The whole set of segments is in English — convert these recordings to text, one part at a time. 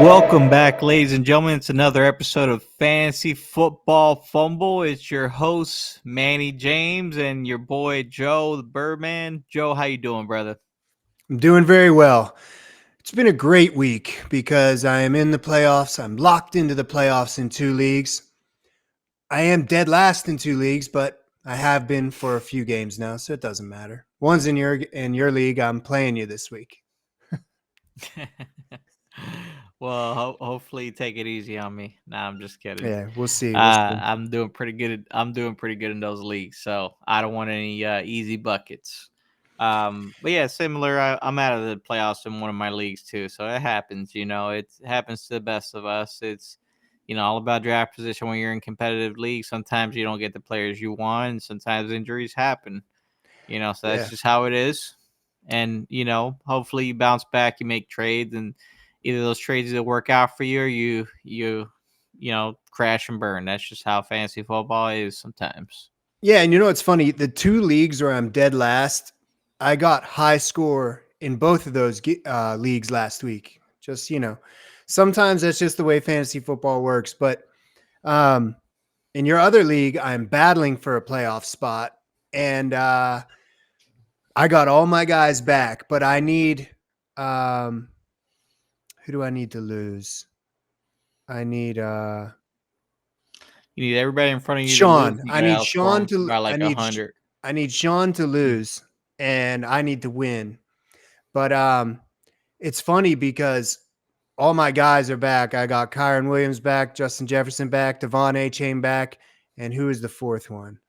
Welcome back, ladies and gentlemen. It's another episode of Fantasy Football Fumble. It's your host, Manny James, and your boy, Joe, the Birdman. Joe, how you doing, brother? I'm doing very well. It's been a great week because I am in the playoffs. I'm locked into the playoffs in 2 leagues. I am dead last in 2 leagues, but I have been for a few games now, so it doesn't matter. One's in your league. I'm playing you this week. Well, hopefully you take it easy on me. Nah, I'm just kidding. Yeah, we'll see. We'll see. I'm doing pretty good. I'm doing pretty good in those leagues, so I don't want any easy buckets. But yeah, similar. I'm out of the playoffs in one of my leagues too, so it happens. It happens to the best of us. It's all about draft position when you're in competitive leagues. Sometimes you don't get the players you want, and sometimes injuries happen. So that's Yeah. just how it is. And hopefully you bounce back, you make trades, and either those trades either work out for you or you crash and burn. That's just how fantasy football is sometimes. Yeah, and it's funny. The 2 leagues where I'm dead last, I got high score in both of those leagues last week. Just, sometimes that's just the way fantasy football works. But in your other league, I'm battling for a playoff spot, and I got all my guys back, but I need who do I need to lose? I need You need everybody in front of you to lose. Sean. You I got to need outscore Sean them to by I like need 100. I need Sean to lose, and I need to win. But it's funny because all my guys are back. I got Kyron Williams back, Justin Jefferson back, Devon A-Chain back, and who is the fourth one?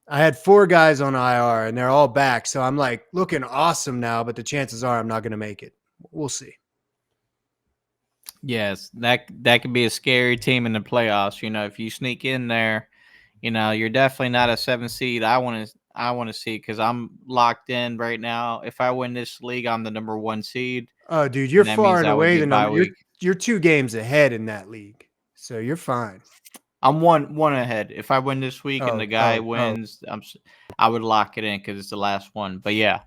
I had 4 guys on IR, and they're all back. So I'm like looking awesome now, but the chances are I'm not going to make it. We'll see. Yes, that could be a scary team in the playoffs. If you sneak in there, you're definitely not a 7 seed. I want to see because I'm locked in right now. If I win this league, I'm the number 1 seed, Oh, dude, you're and that far means and I would away the get bye number. You're week. you're 2 games ahead in that league, so you're fine. I'm one ahead. If I win this week and Oh, the guy oh, oh. wins, I would lock it in because it's the last one. But yeah,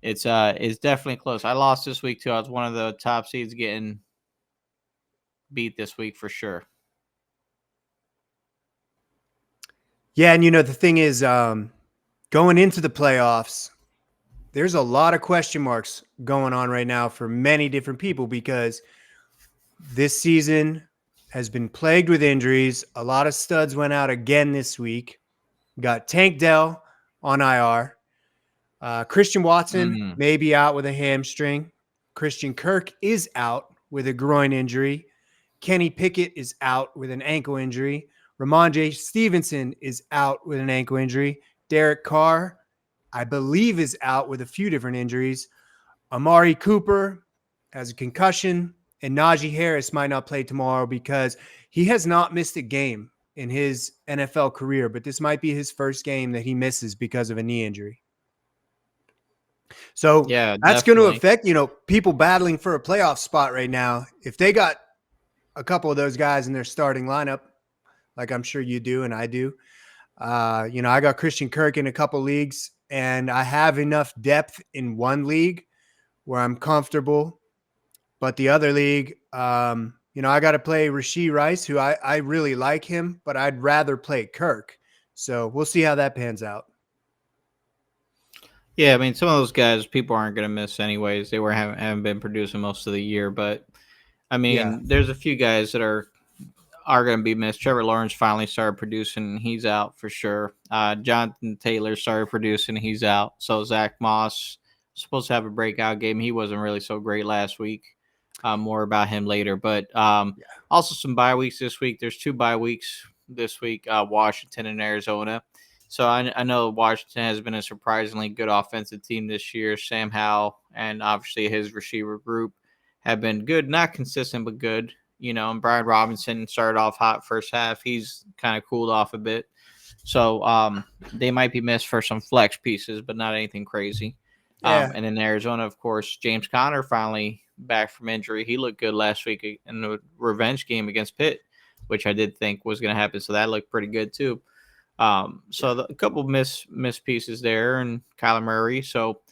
it's definitely close. I lost this week too. I was one of the top seeds getting beat this week for sure. Yeah, and the thing is, going into the playoffs, there's a lot of question marks going on right now for many different people because this season has been plagued with injuries. A lot of studs went out again this week. Got Tank Dell on IR. Christian Watson Mm. may be out with a hamstring. Christian Kirk is out with a groin injury. Kenny Pickett is out with an ankle injury. Ramondre Stevenson is out with an ankle injury. Derek Carr, I believe, is out with a few different injuries. Amari Cooper has a concussion, and Najee Harris might not play tomorrow because he has not missed a game in his NFL career, but this might be his first game that he misses because of a knee injury. So Yeah, that's going to definitely. affect, people battling for a playoff spot right now. If they got a couple of those guys in their starting lineup, like I'm sure you do and I do, I got Christian Kirk in a couple leagues, and I have enough depth in one league where I'm comfortable. But the other league, I got to play Rashee Rice, who I really like him, but I'd rather play Kirk. So we'll see how that pans out. Yeah, I mean, some of those guys people aren't going to miss anyways. They haven't been producing most of the year, but I Yeah. mean, there's a few guys that are going to be missed. Trevor Lawrence finally started producing; he's out for sure. Jonathan Taylor started producing; he's out. So Zach Moss supposed to have a breakout game. He wasn't really so great last week. More about him later, but Yeah. also some bye weeks this week. There's 2 bye weeks this week: Washington and Arizona. So I know Washington has been a surprisingly good offensive team this year. Sam Howell and obviously his receiver group have been good, not consistent, but good. And Brian Robinson started off hot first half. He's kind of cooled off a bit. So they might be missed for some flex pieces, but not anything crazy. Yeah. And in Arizona, of course, James Conner finally back from injury. He looked good last week in the revenge game against Pitt, which I did think was going to happen. So that looked pretty good too. A couple miss pieces there, and Kyler Murray. So,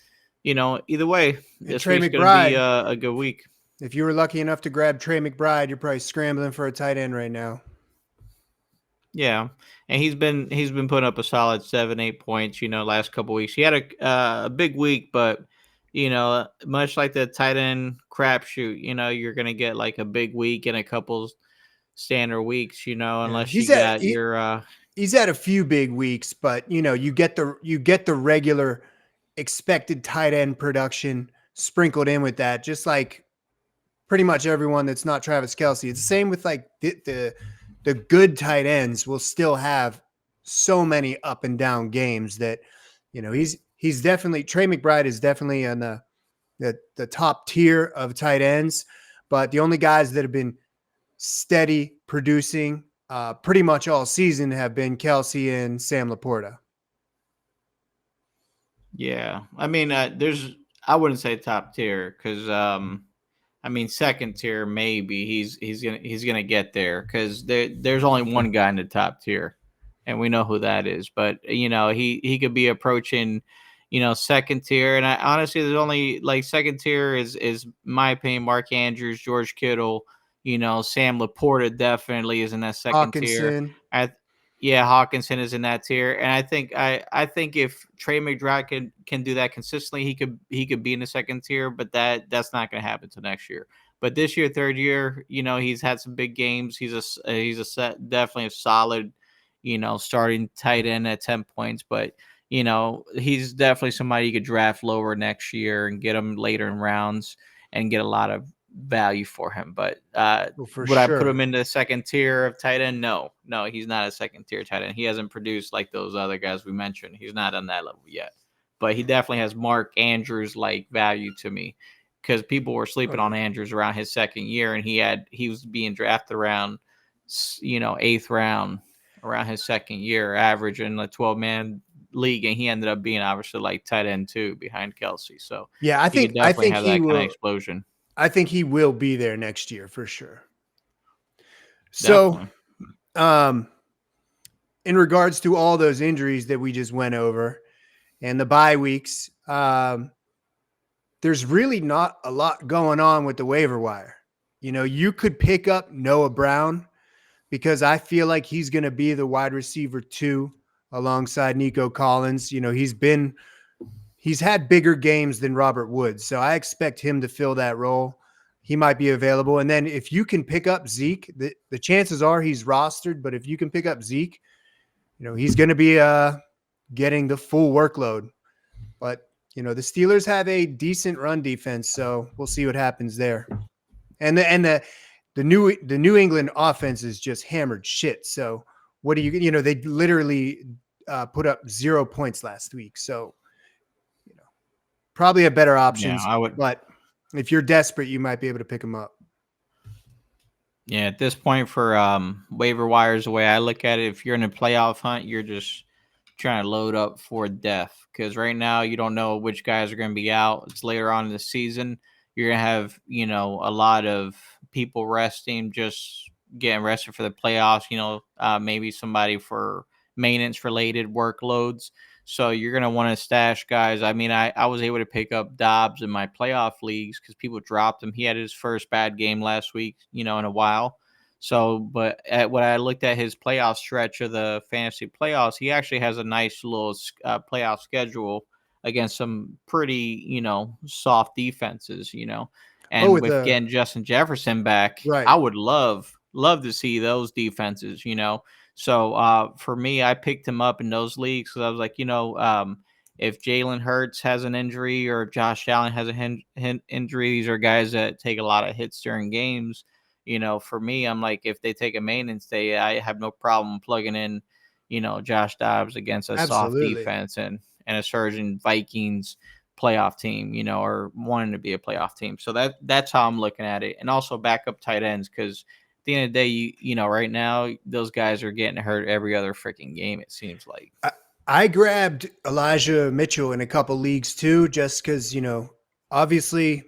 either way, And this Trey week's going to be McBride. a good week. If you were lucky enough to grab Trey McBride, you're probably scrambling for a tight end right now. Yeah, and he's been putting up a solid 7-8 points. Last couple weeks he had a big week, but much like the tight end crapshoot, you're gonna get like a big week and a couple standard weeks. Yeah, Unless you got your he's had a few big weeks, but you get the regular expected tight end production sprinkled in with that, just like pretty much everyone that's not Travis Kelce. It's the same with like the good tight ends will still have so many up and down games that he's definitely Trey McBride is definitely on the top tier of tight ends, but the only guys that have been steady producing pretty much all season have been Kelce and Sam Laporta. Yeah, I mean, I wouldn't say top tier because I mean second tier maybe he's gonna get there because there's only one guy in the top tier, and we know who that is. But he could be approaching second tier, and I honestly there's only like second tier is my opinion Mark Andrews, George Kittle, Sam Laporta definitely is in that second tier. Hawkinson. Yeah, Hawkinson is in that tier, and I think if Trey McBride can do that consistently, he could be in the second tier, but that's not going to happen till next year. But this year, third year, he's had some big games. Definitely a solid, starting tight end at 10 points, but he's definitely somebody you could draft lower next year and get him later in rounds and get a lot of value for him. But For would I put sure. him in the second tier of tight end? No, he's not a second tier tight end. He hasn't produced like those other guys we mentioned. He's not on that level yet. But he definitely has Mark Andrews like value to me because people were sleeping on Andrews around his second year, and he was being drafted around eighth round around his second year, averaging a 12-man league, and he ended up being obviously like tight end 2 behind Kelce. So Yeah, he could definitely have that kind of explosion. I think he will be there next year for sure. So, Definitely. In regards to all those injuries that we just went over and the bye weeks, there's really not a lot going on with the waiver wire. You could pick up Noah Brown because I feel like he's going to be the wide receiver 2 alongside Nico Collins. He's had bigger games than Robert Woods, so I expect him to fill that role. He might be available. And then if you can pick up Zeke, the chances are he's rostered, but if you can pick up Zeke, he's going to be getting the full workload. But, the Steelers have a decent run defense, so we'll see what happens there. And the New England offense is just hammered shit. So what do they literally put up 0 points last week. So, probably have better options. Yeah, I would. But if you're desperate, you might be able to pick them up. Yeah, at this point for waiver wires, the way I look at it, if you're in a playoff hunt, you're just trying to load up for death because right now you don't know which guys are going to be out. It's later on in the season. You're going to have, a lot of people resting, just getting rested for the playoffs, maybe somebody for maintenance related workloads. So you're going to want to stash guys. I mean, I was able to pick up Dobbs in my playoff leagues because people dropped him. He had his first bad game last week, in a while. So, but when I looked at his playoff stretch of the fantasy playoffs, he actually has a nice little playoff schedule against some pretty, soft defenses, and with getting Justin Jefferson back, right. I would love to see those defenses, So for me, I picked him up in those leagues because I was like, if Jalen Hurts has an injury or Josh Allen has a injury, these are guys that take a lot of hits during games. For me, I'm like, if they take a maintenance day, I have no problem plugging in, Josh Dobbs against a soft defense and a surging Vikings playoff team, or wanting to be a playoff team. So that's how I'm looking at it. And also backup tight ends because at the end of the day, right now, those guys are getting hurt every other freaking game, it seems like. I grabbed Elijah Mitchell in a couple leagues too, just because, obviously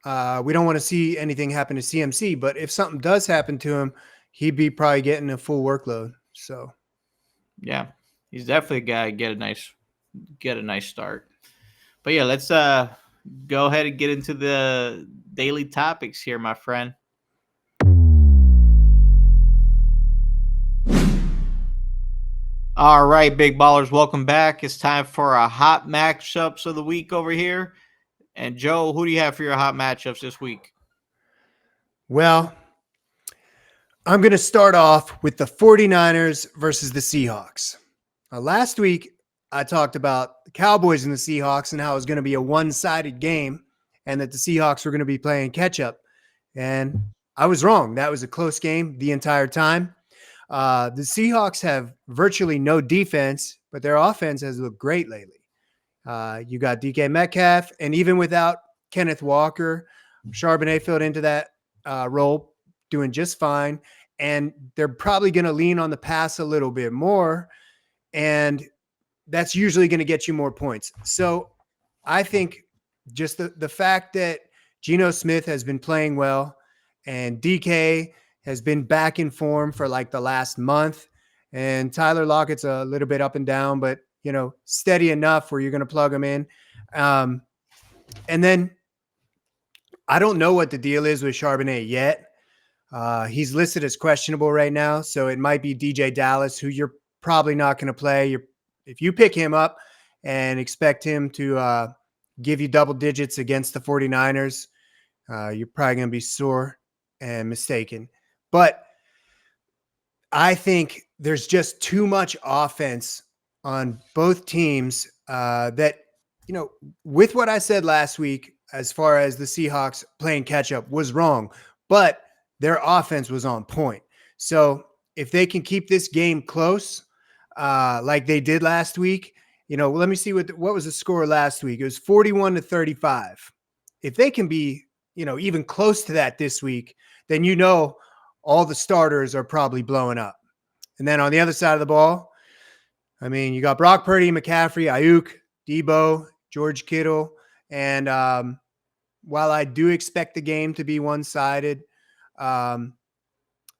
we don't want to see anything happen to CMC, but if something does happen to him, he'd be probably getting a full workload. So, yeah, he's definitely a guy get a nice start. But yeah, let's go ahead and get into daily topics here, my friend. All right, big ballers, welcome back. It's time for our hot matchups of the week over here. And Joe, who do you have for your hot matchups this week? Well, I'm going to start off with the 49ers versus the Seahawks. Last week, I talked about the Cowboys and the Seahawks and how it was going to be a one-sided game and that the Seahawks were going to be playing catch-up. And I was wrong. That was a close game the entire time. The Seahawks have virtually no defense, but their offense has looked great lately. You got DK Metcalf, and even without Kenneth Walker, Charbonnet filled into that role, doing just fine. And they're probably going to lean on the pass a little bit more, and that's usually going to get you more points. So I think just the fact that Geno Smith has been playing well and DK has been back in form for like the last month, and Tyler Lockett's a little bit up and down, but steady enough where you're going to plug him in. And then I don't know what the deal is with Charbonnet yet. He's listed as questionable right now, so it might be DJ Dallas, who you're probably not going to play. If you pick him up and expect him to give you double digits against the 49ers, you're probably going to be sore and mistaken. But I think there's just too much offense on both teams that, with what I said last week, as far as the Seahawks playing catch up was wrong, but their offense was on point. So if they can keep this game close, like they did last week, let me see what was the score last week. It was 41-35. If they can be, even close to that this week, then all the starters are probably blowing up. And then on the other side of the ball, I mean, you got Brock Purdy, McCaffrey, Ayuk, Debo, George Kittle. And while I do expect the game to be one-sided,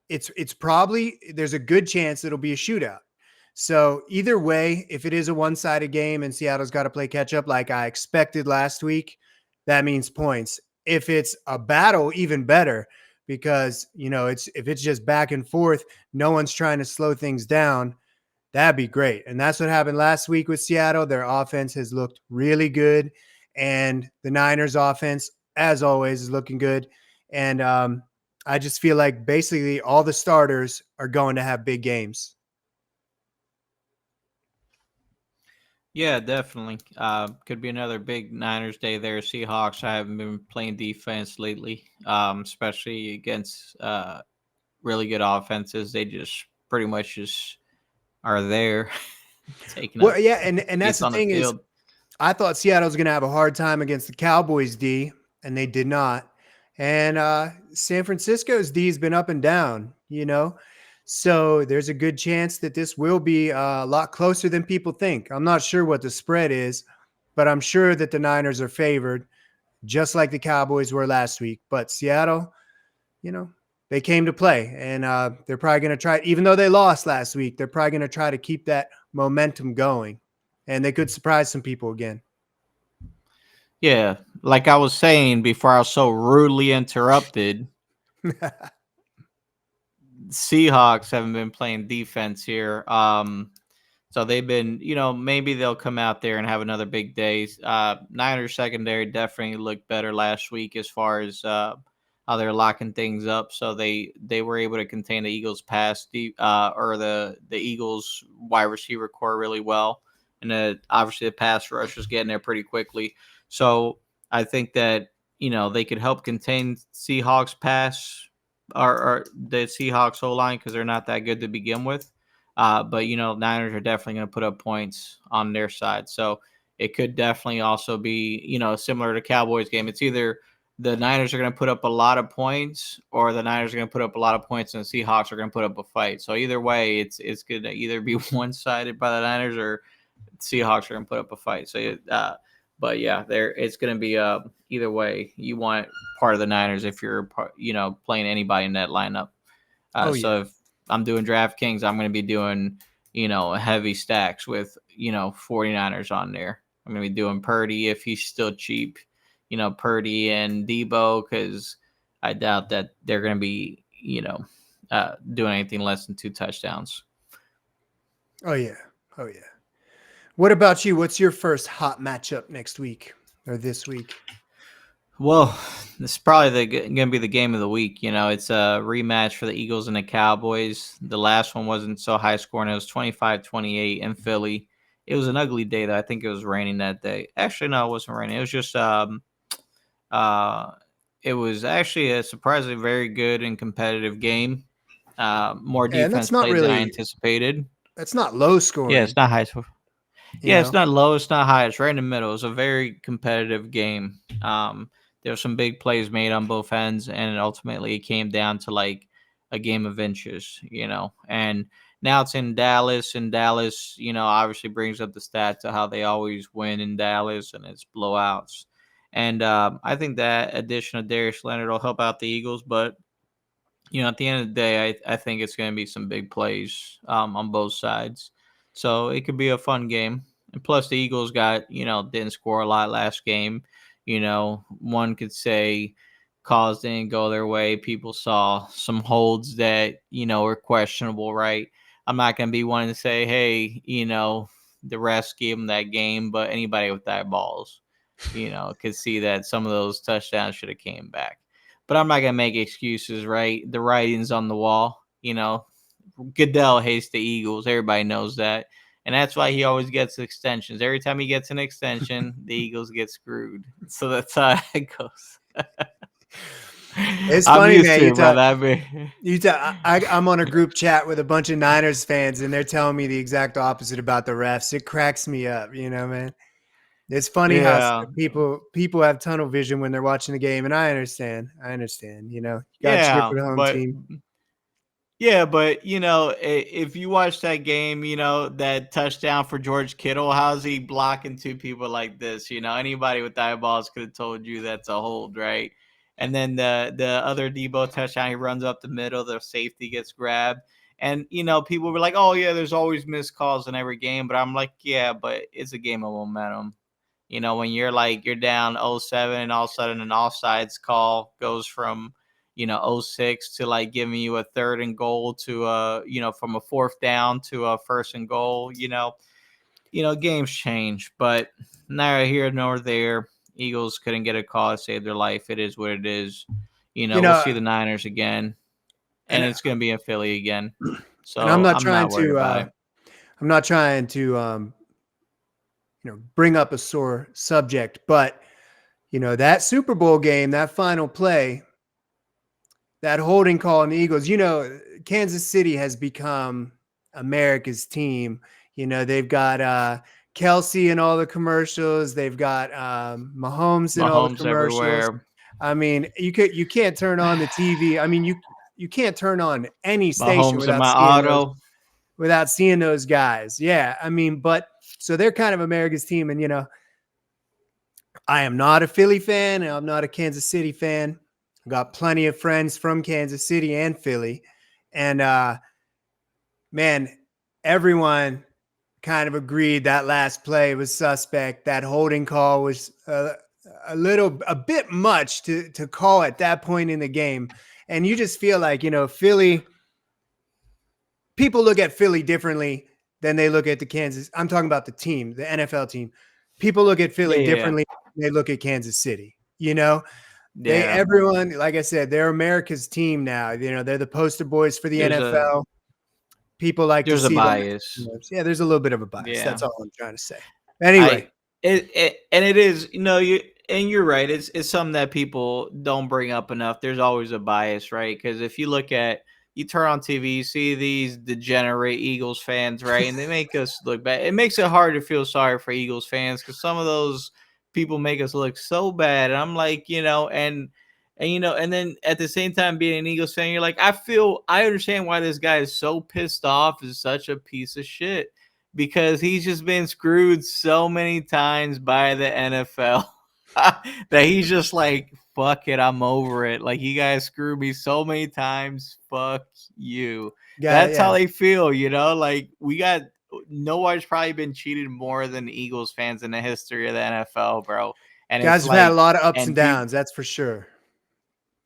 it's probably, there's a good chance it'll be a shootout. So either way, if it is a one-sided game and Seattle's got to play catch up like I expected last week, that means points. If it's a battle, even better, because if it's just back and forth, no one's trying to slow things down. That'd be great. And that's what happened last week with Seattle. Their offense has looked really good, and the Niners offense, as always, is looking good. And I just feel like basically all the starters are going to have big games. Yeah, definitely. Could be another big Niners day there. Seahawks, I haven't been playing defense lately, especially against really good offenses. They just pretty much just are there taking Well, yeah, and that's the on the thing is, field. I thought Seattle was going to have a hard time against the Cowboys D, and they did not. And San Francisco's D has been up and down, So there's a good chance that this will be a lot closer than people think. I'm not sure what the spread is, but I'm sure that the Niners are favored, just like the Cowboys were last week. But Seattle, they came to play, and they're probably going to try, even though they lost last week, they're probably going to try to keep that momentum going, and they could surprise some people again. Yeah, like I was saying before I was so rudely interrupted, Seahawks haven't been playing defense here. So they've been, maybe they'll come out there and have another big day. Niners secondary definitely looked better last week as far as how they're locking things up. So they were able to contain the Eagles' pass or the Eagles' wide receiver core really well, and obviously the pass rush was getting there pretty quickly. So I think that they could help contain Seahawks pass or the Seahawks O-line because they're not that good to begin with. But Niners are definitely going to put up points on their side. So it could definitely also be, similar to Cowboys game. It's either the Niners are going to put up a lot of points or the Niners are going to put up a lot of points and the Seahawks are going to put up a fight. So either way, it's going to either be one-sided by the Niners or Seahawks are going to put up a fight. So, but yeah, it's going to be either way. You want part of the Niners if you're, playing anybody in that lineup. So if I'm doing DraftKings, I'm going to be doing, heavy stacks with, 49ers on there. I'm going to be doing Purdy if he's still cheap. Purdy and Debo, because I doubt that they're going to be, doing anything less than 2 touchdowns. Oh yeah. Oh yeah. What about you? What's your first hot matchup next week or this week? Well, this is probably going to be the game of the week. It's a rematch for the Eagles and the Cowboys. The last one wasn't so high scoring. It was 25-28 in Philly. It was an ugly day, though. I think it was raining that day. Actually, no, it wasn't raining. It was just uh, it was actually a surprisingly very good and competitive game. More And defense played than I anticipated. that's not low Yeah, scoring, it's not high. you Yeah, it's know. not low, it's not high, it's right in the middle. It's a very competitive game. There were some big plays made on both ends, and ultimately it came down to like a game of inches. And now it's in Dallas, and Dallas, obviously brings up the stats of how they always win in Dallas, and it's blowouts. And I think that addition of Darius Leonard will help out the Eagles, but at the end of the day, I think it's going to be some big plays on both sides. So it could be a fun game. And plus, the Eagles didn't score a lot last game. One could say calls didn't go their way. People saw some holds that, were questionable, right? I'm not going to be one to say, hey, the refs gave them that game, but anybody with eyeballs, could see that some of those touchdowns should have came back. But I'm not gonna make excuses, right? The writing's on the wall. Goodell hates the Eagles. Everybody knows that. And that's why he always gets extensions. Every time he gets an extension, the Eagles get screwed. So that's how it goes. It's I'm funny, used man. to it, brother. I'm on a group chat with a bunch of Niners fans, and they're telling me the exact opposite about the refs. It cracks me up, man. It's funny how Yeah. people have tunnel vision when they're watching the game, and I understand. You got to cheer Yeah. for the home But team. Yeah, but if you watch that game, that touchdown for George Kittle, how's he blocking two people like this? Anybody with eyeballs could have told you that's a hold, right? And then the other Debo touchdown, he runs up the middle, the safety gets grabbed. And people were like, "Oh yeah, there's always missed calls in every game," but I'm like, "Yeah, but it's a game of momentum." When you're down 0-7 and all of a sudden an offsides call goes from 0-6 to like giving you a 3rd and goal to from a 4th down to a 1st and goal, games change, but neither here nor there. Eagles couldn't get a call to save their life. It is what it is. You We'll know, see the Niners again, and and it's going to be in Philly again. and I'm So not I'm trying not worried to about it. bring up a sore subject, but that Super Bowl game, that final play, that holding call on the Eagles, Kansas City has become America's team. They've got Kelsey in all the commercials. They've got Mahomes in all the Mahomes commercials. everywhere. I mean, you can't turn on the TV. I mean, you can't turn on any station Mahomes in my auto. without seeing those guys. Yeah, I mean, but so they're kind of America's team, and I am not a Philly fan, and I'm not a Kansas City fan. I've got plenty of friends from Kansas City and Philly, and man, everyone kind of agreed that last play was suspect. That holding call was a bit much to call at that point in the game, and you just feel like Philly. People look at Philly differently than they look at the Kansas. I'm talking about the team, the NFL team. People look at Philly Yeah. differently than they look at Kansas City. Yeah. Everyone, like I said, they're America's team now. They're the poster boys for the There's a NFL. People like to there's a see them. bias. Yeah, there's a little bit of a bias. Yeah. That's all I'm trying to say. Anyway, I and it is, you're right. It's something that people don't bring up enough. There's always a bias, right? Because if you turn on TV, you see these degenerate Eagles fans, right? And they make us look bad. It makes it hard to feel sorry for Eagles fans because some of those people make us look so bad. And I'm like, and then at the same time being an Eagles fan, you're like, I understand why this guy is so pissed off, is such a piece of shit, because he's just been screwed so many times by the NFL that he's just like, fuck it, I'm over it. Like, you guys screwed me so many times. Fuck you. That's yeah, how they feel, Like, no one's probably been cheated more than Eagles fans in the history of the NFL, bro. And Guys it's have had a like, lot of ups and and people, downs, that's for sure.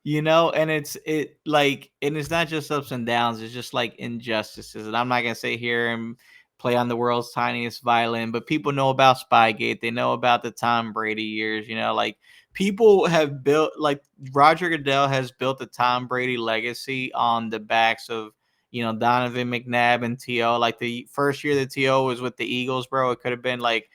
and and it's not just ups and downs, it's just like injustices. And I'm not gonna sit here and play on the world's tiniest violin, but people know about Spygate, they know about the Tom Brady years, like people have built, like Roger Goodell has built the Tom Brady legacy on the backs of Donovan McNabb and T.O. Like the first year that T.O. was with the Eagles, bro, it could have been like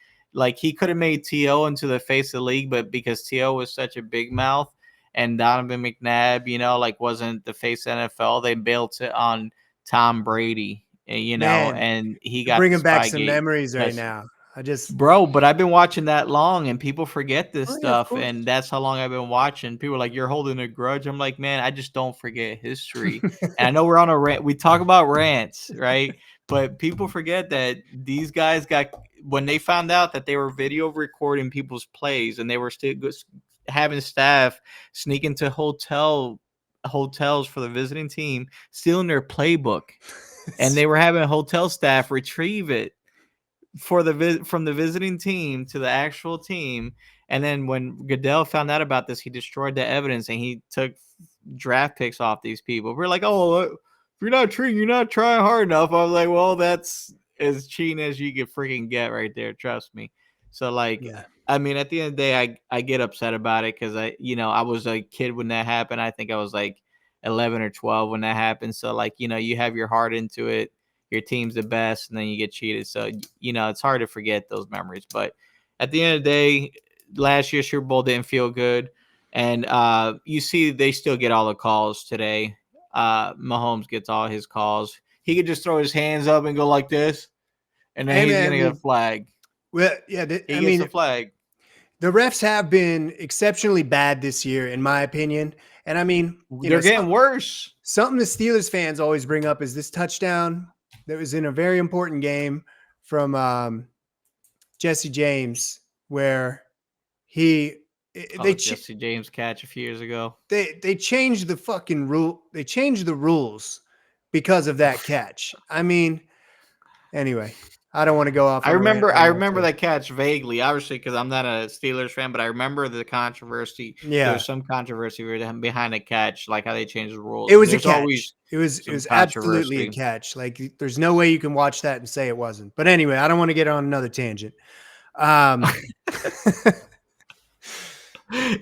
he could have made T.O. into the face of the league, but because T.O. was such a big mouth and Donovan McNabb, like wasn't the face of NFL, they built it on Tom Brady, Man, and he you're got the bringing back some Spygate. memories right That's now. I just Bro, but I've been watching that long and people forget this Oh yeah, of stuff. course. And that's how long I've been watching. People are like, you're holding a grudge. I'm like, man, I just don't forget history. And I know we're on a rant. We talk about rants, right? But people forget that these guys got, when they found out that they were video recording people's plays and they were still having staff sneak into hotels for the visiting team, stealing their playbook. And they were having hotel staff retrieve it from the visiting team to the actual team. And then when Goodell found out about this, he destroyed the evidence and he took draft picks off these people. We're like, oh, if you're not treating, you're not trying hard enough. I was like, well, that's as cheating as you could freaking get right there. Trust me. So like, Yeah. I mean, at the end of the day, I get upset about it because I was a kid when that happened. I think I was like 11 or 12 when that happened. So like, you have your heart into it, your team's the best, and then you get cheated. So, it's hard to forget those memories. But at the end of the day, last year's Super Bowl didn't feel good. And you see they still get all the calls today. Mahomes gets all his calls. He could just throw his hands up and go like this, and then Hey he's man, going to get a flag. well, yeah, He gets a flag. the refs have been exceptionally bad this year, in my opinion. And I mean, They're getting worse. something the Steelers fans always bring up is this touchdown that was in a very important game from Jesse James, where Jesse James catch a few years ago. They changed the fucking rule. They changed the rules because of that catch. I mean, anyway, I don't want to go off I on a rant. remember that catch vaguely, obviously, because I'm not a Steelers fan, but I remember the controversy. There Yeah, was some controversy behind the catch, like how they changed the rules. it And was a there's catch. always It was some absolutely a controversy. catch. Like there's no way you can watch that and say it wasn't. But anyway, I don't want to get on another tangent.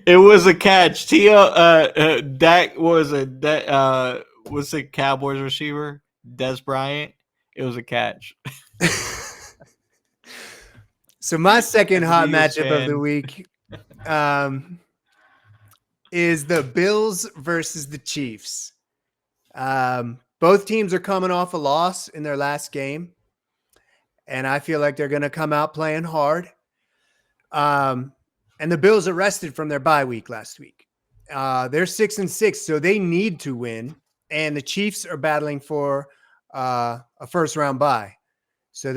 It was a catch. Dak was a Cowboys receiver, Des Bryant. It was a catch. So my second As an hot Eagles matchup of the fan, week is the Bills versus the Chiefs. Both teams are coming off a loss in their last game, and I feel like they're going to come out playing hard. And the Bills are rested from their bye week last week. They're 6-6, so they need to win. And the Chiefs are battling for a first round bye, so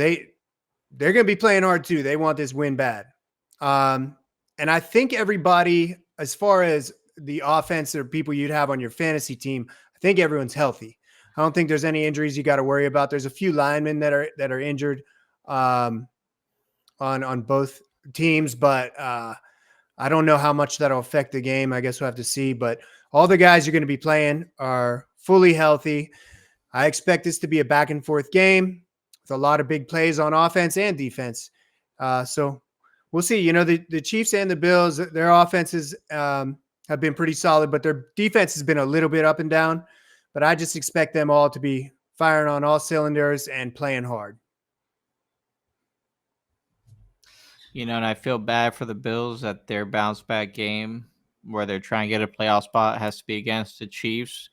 they're going to be playing hard too. They want this win bad. And I think everybody, as far as the offense or people you'd have on your fantasy team, I think everyone's healthy. I don't think there's any injuries you got to worry about. There's a few linemen that are injured on both teams, but I don't know how much that'll affect the game. I guess we'll have to see. But all the guys you're going to be playing are fully healthy. I expect this to be a back and forth game with a lot of big plays on offense and defense. So we'll see. The Chiefs and the Bills, their offenses have been pretty solid, but their defense has been a little bit up and down. But I just expect them all to be firing on all cylinders and playing hard. and I feel bad for the Bills that their bounce back game where they're trying to get a playoff spot has to be against the Chiefs.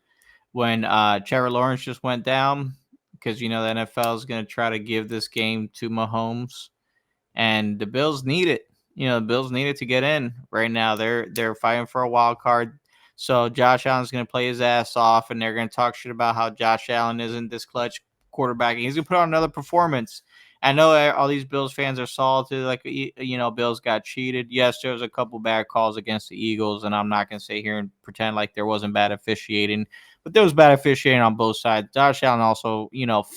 When Trevor Lawrence just went down, because the NFL is going to try to give this game to Mahomes, and the Bills need it. The Bills need it to get in right now. They're fighting for a wild card. So Josh Allen's going to play his ass off, and they're going to talk shit about how Josh Allen isn't this clutch quarterback. And he's going to put on another performance. I know all these Bills fans are salted. Like, Bills got cheated. Yes, there was a couple bad calls against the Eagles, and I'm not going to sit here and pretend like there wasn't bad officiating. But there was bad officiating on both sides. Josh Allen also,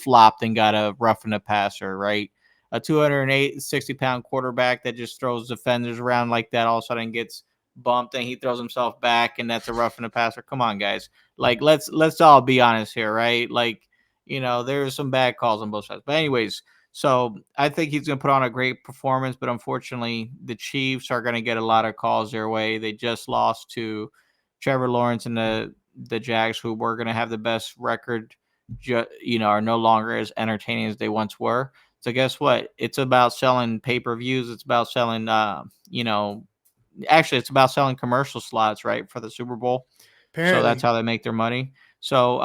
flopped and got a roughing the passer, right? a 260-pound quarterback that just throws defenders around like that all of a sudden gets bumped and he throws himself back and that's a roughing the passer. Come on, guys. Like let's all be honest here, right? Like, there's some bad calls on both sides. But anyways, so I think he's going to put on a great performance, but unfortunately the Chiefs are going to get a lot of calls their way. They just lost to Trevor Lawrence and the Jags, who were going to have the best record, are no longer as entertaining as they once were. So guess what? It's about selling pay-per-views. It's about selling, actually, it's about selling commercial slots, right, for the Super Bowl. Apparently. So that's how they make their money. So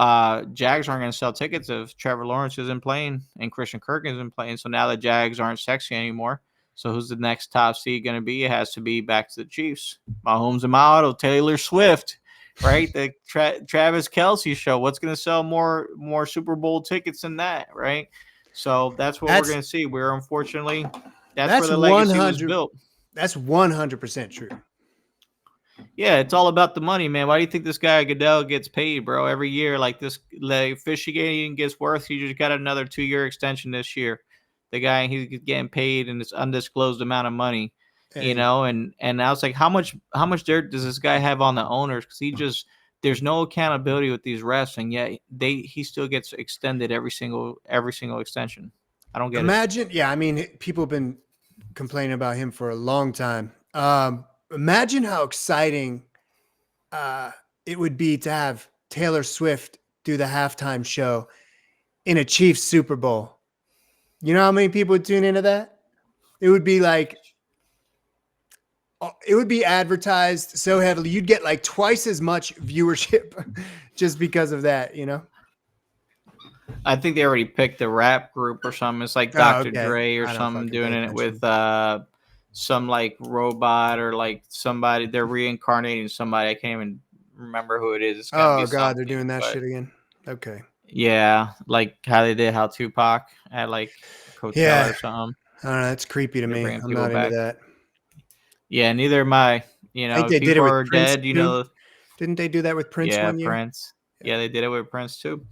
Jags aren't going to sell tickets if Trevor Lawrence isn't playing and Christian Kirk isn't playing. So now the Jags aren't sexy anymore. So who's the next top seed going to be? It has to be back to the Chiefs. Mahomes and my auto, Taylor Swift, right? The Travis Kelce show. What's going to sell more Super Bowl tickets than that, right? So that's what we're going to see. We're unfortunately, that's where the legacy was built. That's 100% true. Yeah, it's all about the money, man. Why do you think this guy Goodell gets paid, bro? Every year, like this, like officiating gets worth. He just got another 2-year extension this year. The guy, he's getting paid in this undisclosed amount of money, and I was like, how much dirt does this guy have on the owners? Because there's no accountability with these refs, and yet he still gets extended every single extension. I don't get it. Yeah, I mean, people have been complaining about him for a long time. Imagine how exciting it would be to have Taylor Swift do the halftime show in a Chiefs Super Bowl. You know how many people would tune into that? It would be advertised so heavily. You'd get like twice as much viewership just because of that, I think they already picked a rap group or something. It's like Dr. Dre or something doing it with some like robot or like somebody. They're reincarnating somebody. I can't even remember who it is. It's God, they're doing that shit again. Okay. Yeah, like how Tupac at like Coachella or something. I don't know. That's creepy to me. I'm not into that. Yeah, neither am I. I think they did it with Prince dead. Didn't they do that with Prince one year? Prince. Yeah, they did it with Prince too.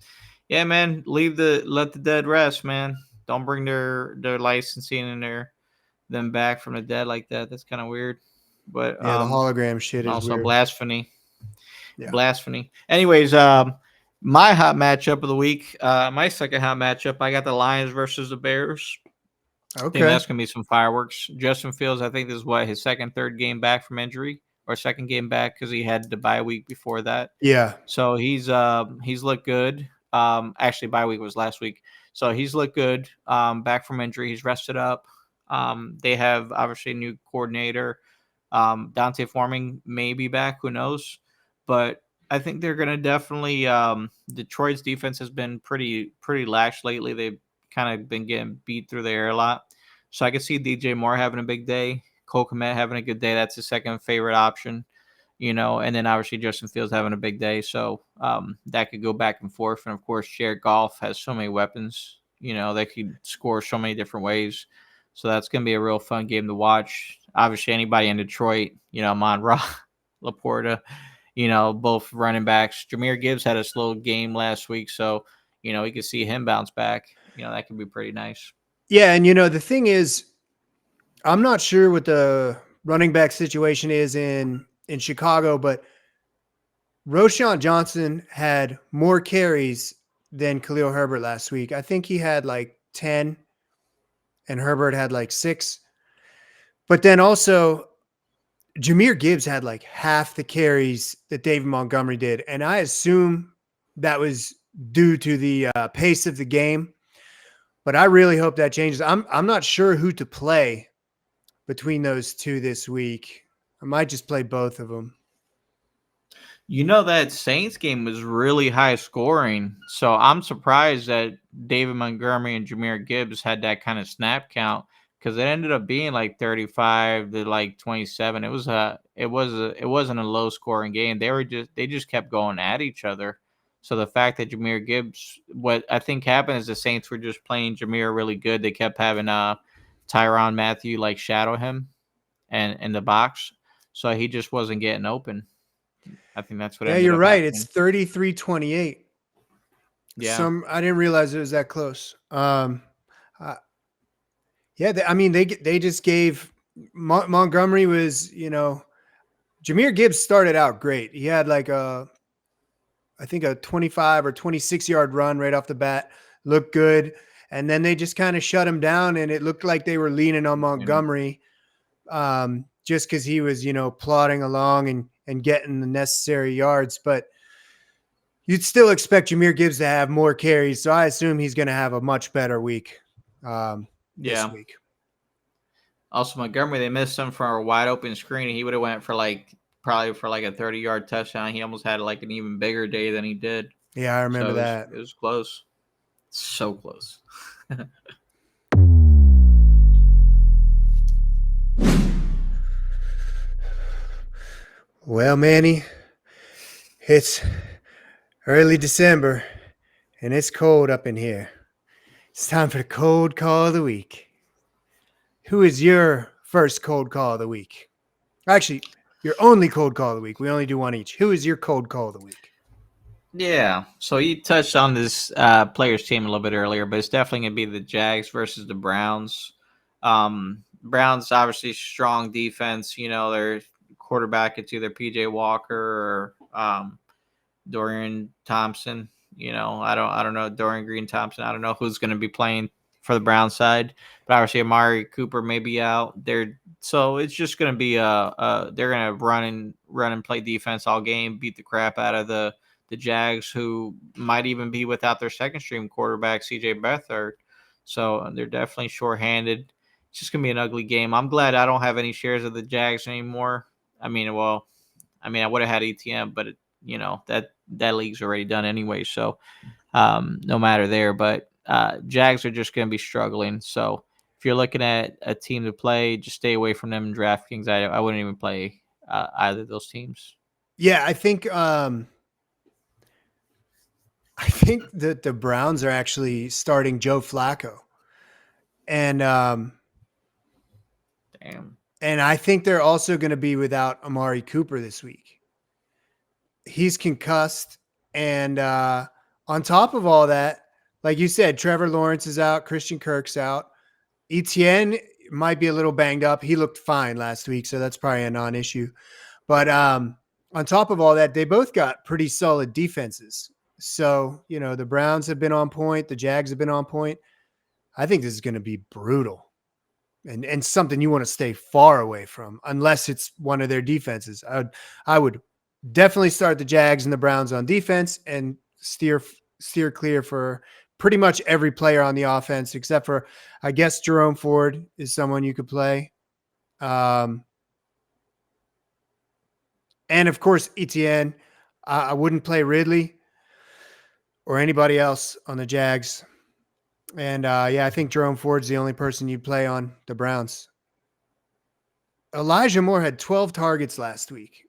Yeah, man. Let the dead rest, man. Don't bring their licensing and them back from the dead like that. That's kind of weird. But the hologram shit is also weird. blasphemy. Yeah. Blasphemy. Anyways, my hot matchup of the week, my second hot matchup, I got the Lions versus the Bears. Okay. I think that's going to be some fireworks. Justin Fields, I think this is his third game back from injury, or second game back because he had the bye week before that. Yeah. So he's looked good. Actually, bye week was last week. So he's looked good. Back from injury. He's rested up. They have obviously a new coordinator. Dante Forming may be back. Who knows? But I think they're going to definitely Detroit's defense has been pretty lax lately. They've kind of been getting beat through the air a lot. So I can see DJ Moore having a big day. Cole Kmet having a good day. That's his second favorite option, and then obviously Justin Fields having a big day. So that could go back and forth. And of course, Jared Goff has so many weapons, they could score so many different ways. So that's going to be a real fun game to watch. Obviously, anybody in Detroit, Monra, Laporta, both running backs. Jahmyr Gibbs had a slow game last week. So, we could see him bounce back. That could be pretty nice. Yeah. And, the thing is, I'm not sure what the running back situation is in Chicago, but Roschon Johnson had more carries than Khalil Herbert last week. I think he had like 10 and Herbert had like 6. But then also Jahmyr Gibbs had like half the carries that David Montgomery did. And I assume that was due to the pace of the game. But I really hope that changes. I'm not sure who to play between those two this week. I might just play both of them. That Saints game was really high scoring. So I'm surprised that David Montgomery and Jahmyr Gibbs had that kind of snap count, because it ended up being like 35 to like 27. It wasn't a low scoring game. They just kept going at each other. So the fact that Jahmyr Gibbs, what I think happened is the Saints were just playing Jahmyr really good. They kept having Tyrann Mathieu like shadow him and in the box. So he just wasn't getting open. I think that's what. Yeah, you're right. Happening. It's 33-28. Yeah. I didn't realize it was that close. Yeah, they just gave Montgomery was, Jahmyr Gibbs started out great. He had like I think a 25 or 26-yard run right off the bat, looked good. And then they just kind of shut him down, and it looked like they were leaning on Montgomery just because he was, plodding along and getting the necessary yards. But you'd still expect Jahmyr Gibbs to have more carries, so I assume he's going to have a much better week this week. Also, Montgomery, they missed him for a wide open screen. He would have went for probably for like a 30-yard touchdown. He almost had like an even bigger day than he did. Yeah, I remember that. It was close. So close. Well, Manny, it's early December, and it's cold up in here. It's time for the cold call of the week. Who is your first cold call of the week? Actually, your only cold call of the week. We only do one each. Who is your cold call of the week? Yeah, so you touched on this players team a little bit earlier, but it's definitely going to be the Jags versus the Browns. Browns obviously strong defense. Their quarterback, it's either PJ Walker or Dorian Thompson. I don't know Dorian Green Thompson. I don't know who's going to be playing for the Brown side, but obviously Amari Cooper may be out. So it's just going to be they're going to run and play defense all game, beat the crap out of the Jags, who might even be without their second string quarterback, CJ Beathard. So they're definitely shorthanded. It's just going to be an ugly game. I'm glad I don't have any shares of the Jags anymore. I would have had ATM, but that league's already done anyway. So no matter there, but Jags are just going to be struggling. So if you're looking at a team to play, just stay away from them in DraftKings. I wouldn't even play either of those teams. Yeah, I think that the Browns are actually starting Joe Flacco. And Damn. And I think they're also going to be without Amari Cooper this week. He's concussed. And on top of all that, like you said, Trevor Lawrence is out. Christian Kirk's out. Etienne might be a little banged up. He looked fine last week, so that's probably a non-issue. But on top of all that, they both got pretty solid defenses. So, the Browns have been on point. The Jags have been on point. I think this is going to be brutal and something you want to stay far away from unless it's one of their defenses. I would definitely start the Jags and the Browns on defense and steer clear for pretty much every player on the offense, except for, I guess, Jerome Ford is someone you could play. And of course, Etienne. I wouldn't play Ridley or anybody else on the Jags. And I think Jerome Ford's the only person you'd play on the Browns. Elijah Moore had 12 targets last week.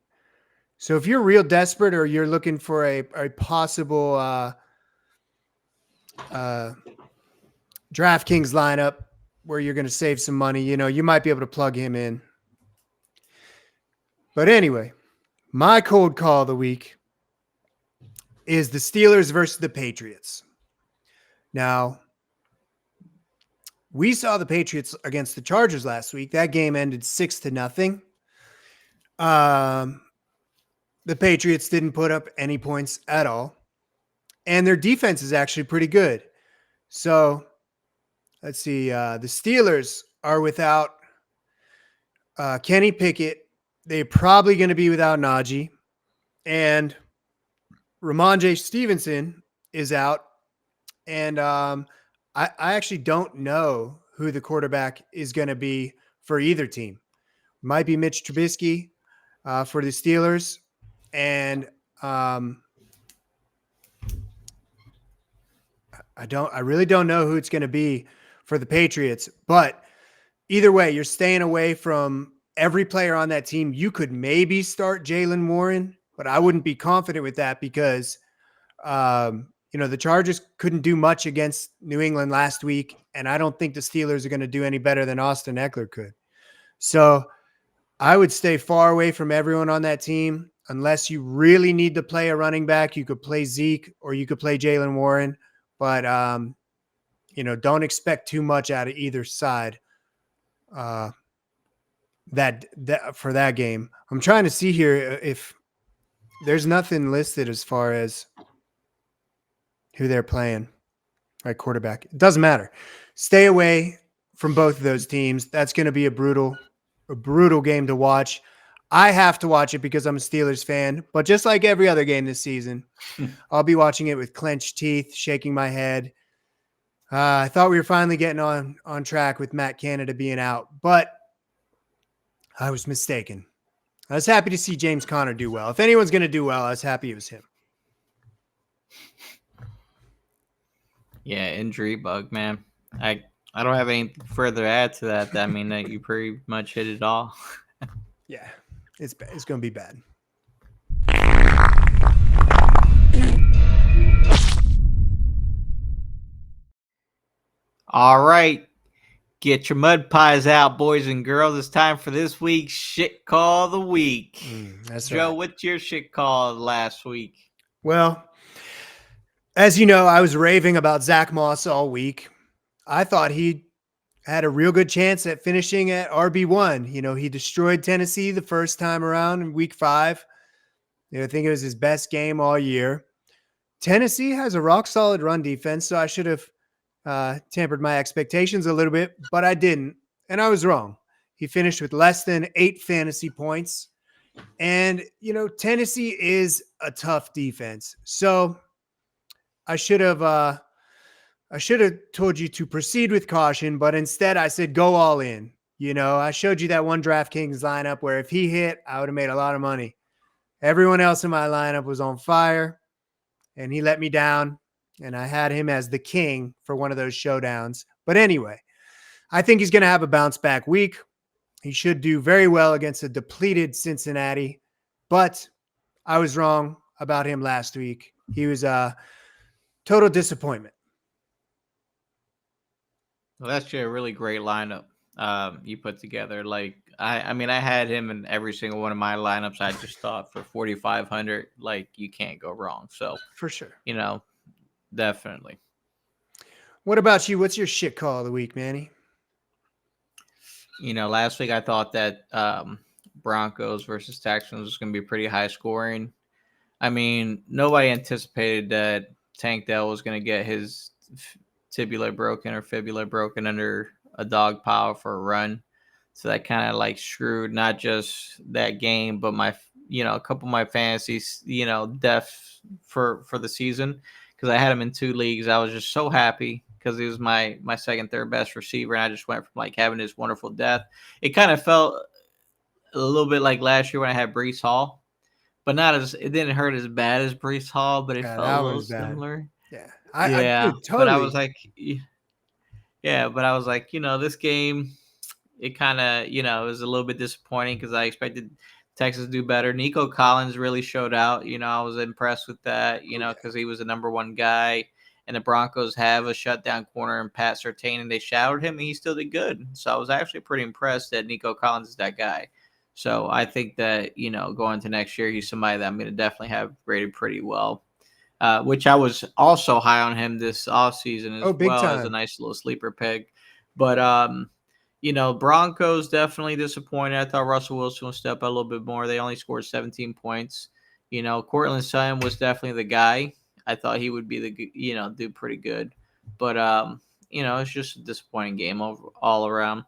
So if you're real desperate or you're looking for a possible DraftKings lineup where you're going to save some money, you might be able to plug him in. But anyway, my cold call of the week is the Steelers versus the Patriots. Now, we saw the Patriots against the Chargers last week. That game ended 6-0. The Patriots didn't put up any points at all. And their defense is actually pretty good. So let's see. The Steelers are without Kenny Pickett. They're probably going to be without Najee. And Ramondre Stevenson is out. And I actually don't know who the quarterback is going to be for either team. Might be Mitch Trubisky for the Steelers. And I really don't know who it's going to be for the Patriots. But either way, you're staying away from every player on that team. You could maybe start Jaylen Warren, but I wouldn't be confident with that because the Chargers couldn't do much against New England last week, and I don't think the Steelers are going to do any better than Austin Eckler could. So I would stay far away from everyone on that team unless you really need to play a running back. You could play Zeke or you could play Jaylen Warren, but don't expect too much out of either side that for that game. I'm trying to see here if there's nothing listed as far as who they're playing at quarterback. It doesn't matter. Stay away from both of those teams. That's going to be a brutal game to watch. I have to watch it because I'm a Steelers fan, but just like every other game this season, I'll be watching it with clenched teeth, shaking my head. I thought we were finally getting on track with Matt Canada being out, but I was mistaken. I was happy to see James Conner do well. If anyone's going to do well, I was happy it was him. Yeah, injury bug, man. I don't have any further to add to that. I mean, that you pretty much hit it all. Yeah, it's going to be bad. All right. Get your mud pies out, boys and girls. It's time for this week's Shit Call of the Week. That's Joe, right. what's your shit call last week? Well, as you know, I was raving about Zach Moss all week. I thought he had a real good chance at finishing at RB1. You know, he destroyed Tennessee the first time around in week 5. I think it was his best game all year. Tennessee has a rock solid run defense, so I should have tempered my expectations a little bit, but I didn't, and I was wrong. He finished with less than 8 fantasy points, and Tennessee is a tough defense, so I should have told you to proceed with caution, but instead I said go all in. I showed you that one DraftKings lineup where if he hit, I would have made a lot of money. Everyone else in my lineup was on fire, and he let me down. And I had him as the king for one of those showdowns. But anyway, I think he's going to have a bounce back week. He should do very well against a depleted Cincinnati. But I was wrong about him last week. He was a total disappointment. Well, that's a really great lineup you put together. Like, I mean, I had him in every single one of my lineups. I just thought for 4,500, like, you can't go wrong. So, for sure. Definitely. What about you? What's your shit call of the week, Manny? Last week I thought that Broncos versus Texans was going to be pretty high scoring. I mean, nobody anticipated that Tank Dell was going to get his fibula broken under a dog pile for a run. So that kind of like screwed not just that game, but a couple of my fantasies, depth for the season. Because I had him in 2 leagues. I was just so happy because he was my second, third best receiver. And I just went from like having this wonderful death. It kind of felt a little bit like last year when I had Breece Hall, but it didn't hurt as bad as Breece Hall, but it felt a little similar. Yeah. Dude, totally. But I was like, this game, it kind of, it was a little bit disappointing because I expected Texas to do better. Nico Collins really showed out. I was impressed with that, because he was the number 1 guy. And the Broncos have a shutdown corner in Pat Surtain, and they shadowed him, and he still did good. So I was actually pretty impressed that Nico Collins is that guy. So I think that, going to next year, he's somebody that I'm going to definitely have rated pretty well, which I was also high on him this offseason as well time. As a nice little sleeper pick. But, Broncos definitely disappointed. I thought Russell Wilson would step up a little bit more. They only scored 17 points. Cortland Sutton was definitely the guy. I thought he would be do pretty good. But, it's just a disappointing game all around.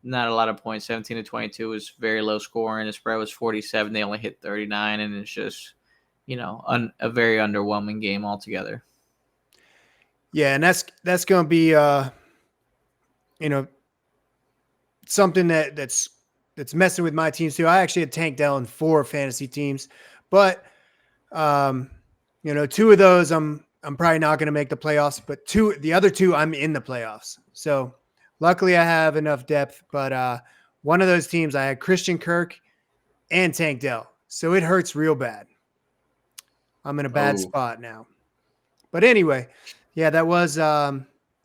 Not a lot of points. 17-22 was very low scoring. The spread was 47. They only hit 39, and it's just, a very underwhelming game altogether. Yeah, and that's going to be, something that's messing with my teams too. I actually had Tank Dell in 4 fantasy teams, but 2 of those I'm probably not going to make the playoffs, but the other 2 I'm in the playoffs. So luckily I have enough depth, but one of those teams I had Christian Kirk and Tank Dell. So it hurts real bad. I'm in a bad spot now. But anyway, yeah, that was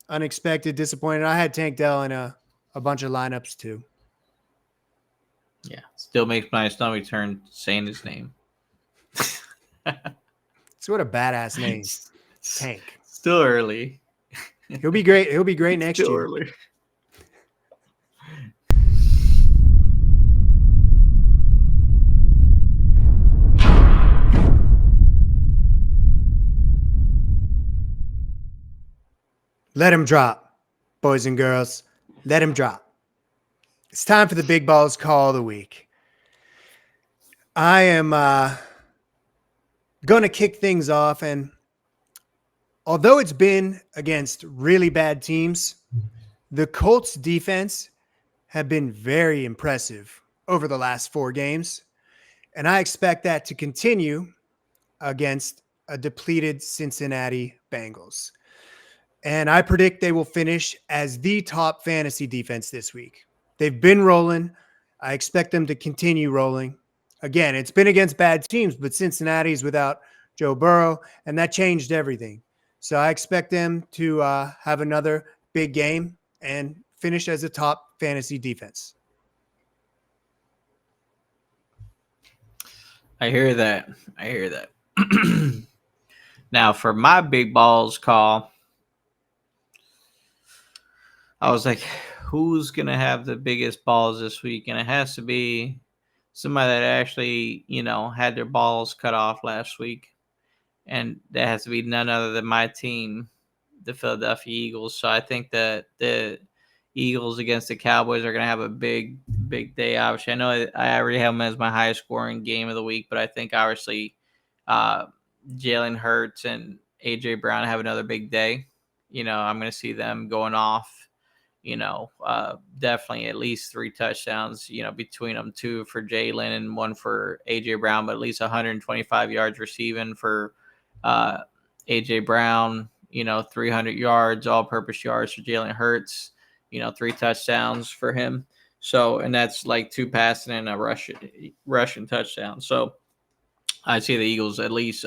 unexpected, disappointing. I had Tank Dell in a bunch of lineups too. Yeah, still makes my stomach turn saying his name. It's what a badass name. Tank. Still early. He'll be great. He'll be great next year. Early. Let him drop, boys and girls. Let him drop. It's time for the Big Balls Call of the Week. I am going to kick things off, and although it's been against really bad teams, the Colts defense have been very impressive over the last 4 games, and I expect that to continue against a depleted Cincinnati Bengals. And I predict they will finish as the top fantasy defense this week. They've been rolling. I expect them to continue rolling. Again, it's been against bad teams, but Cincinnati's without Joe Burrow, and that changed everything. So I expect them to have another big game and finish as a top fantasy defense. I hear that. Now, for my big balls call, I was like, who's going to have the biggest balls this week? And it has to be somebody that actually, had their balls cut off last week. And that has to be none other than my team, the Philadelphia Eagles. So I think that the Eagles against the Cowboys are going to have a big day. Obviously, I know I already have them as my highest scoring game of the week, but I think obviously Jalen Hurts and A.J. Brown have another big day. I'm going to see them going off. Definitely at least 3 touchdowns, between them, 2 for Jalen and 1 for A.J. Brown, but at least 125 yards receiving for A.J. Brown, 300 yards, all-purpose yards for Jalen Hurts, 3 touchdowns for him. So, and that's like 2 passing and a rushing touchdown. So I see the Eagles at least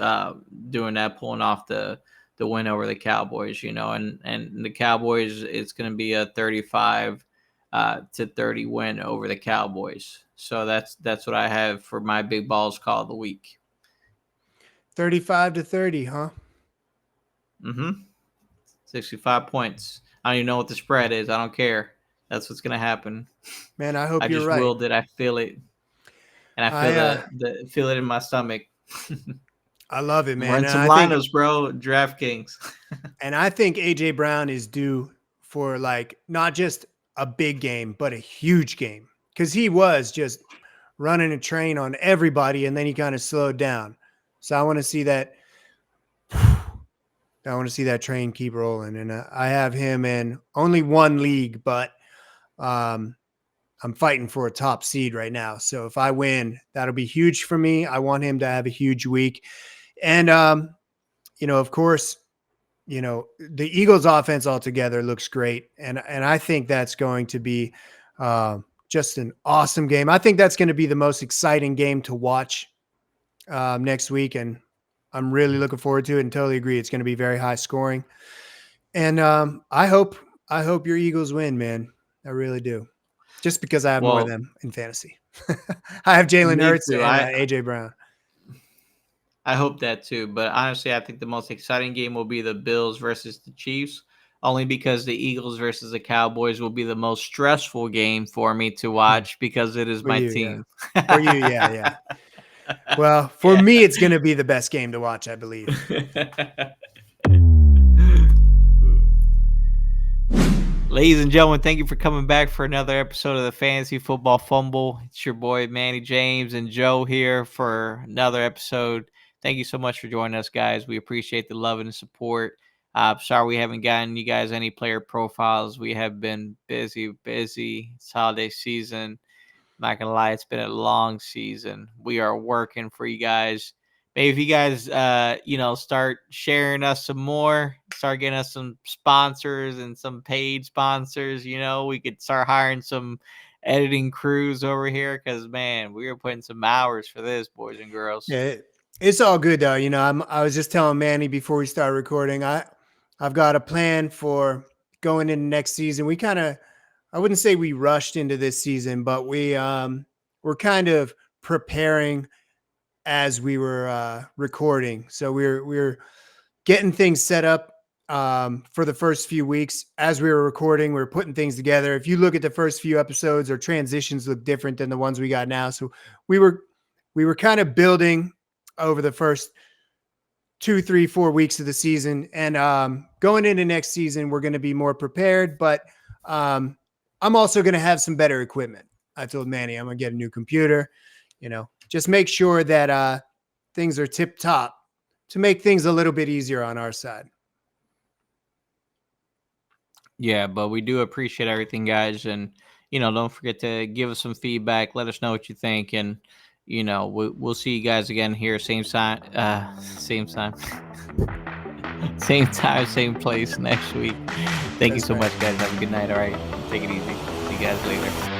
doing that, pulling off the win over the Cowboys, and the Cowboys, it's going to be a 35-30 win over the Cowboys. So that's what I have for my big balls call of the week. 35-30, huh? 65 points. I don't even know what the spread is. I don't care. That's what's going to happen. Man, I hope you're right. I just willed it. I feel it. And I feel feel it in my stomach. I love it, man. Run some lineups, bro. DraftKings. And I think A.J. Brown is due for not just a big game, but a huge game. Because he was just running a train on everybody, and then he kind of slowed down. So I want to see that. I want to see that train keep rolling. And I have him in only 1 league, but I'm fighting for a top seed right now. So if I win, that'll be huge for me. I want him to have a huge week. And, of course, the Eagles offense altogether looks great. And I think that's going to be just an awesome game. I think that's going to be the most exciting game to watch next week. And I'm really looking forward to it and totally agree. It's going to be very high scoring. And I hope your Eagles win, man. I really do. Just because I have more of them in fantasy. I have Jalen Hurts and A.J. Brown. I hope that too. But honestly, I think the most exciting game will be the Bills versus the Chiefs, only because the Eagles versus the Cowboys will be the most stressful game for me to watch because it is my team. Yeah. For you, yeah. Well, for me, it's going to be the best game to watch, I believe. Ladies and gentlemen, thank you for coming back for another episode of the Fantasy Football Fumble. It's your boy, Manny James, and Joe here for another episode. Thank you so much for joining us, guys. We appreciate the love and support. Sorry we haven't gotten you guys any player profiles. We have been busy. It's holiday season. I'm not going to lie, it's been a long season. We are working for you guys. Maybe if you guys, start sharing us some more, start getting us some sponsors and some paid sponsors, we could start hiring some editing crews over here because, man, we are putting some hours for this, boys and girls. Yeah, it's all good, though. I was just telling Manny before we started recording, I've got a plan for going into next season. We kind of, I wouldn't say we rushed into this season, but we're kind of preparing as we were recording. So we're getting things set up for the first few weeks. As we were recording, we were putting things together. If you look at the first few episodes, our transitions look different than the ones we got now. So we were kind of building over the first 2, 3, 4 weeks of the season. And going into next season, we're going to be more prepared, but I'm also going to have some better equipment. I told Manny I'm going to get a new computer, just make sure that things are tip top to make things a little bit easier on our side. Yeah, but we do appreciate everything, guys. And, don't forget to give us some feedback. Let us know what you think. And, we'll see you guys again here. Same time, same time, same time, same place next week. Thank you so much, guys. Have a good night. All right. Take it easy. See you guys later.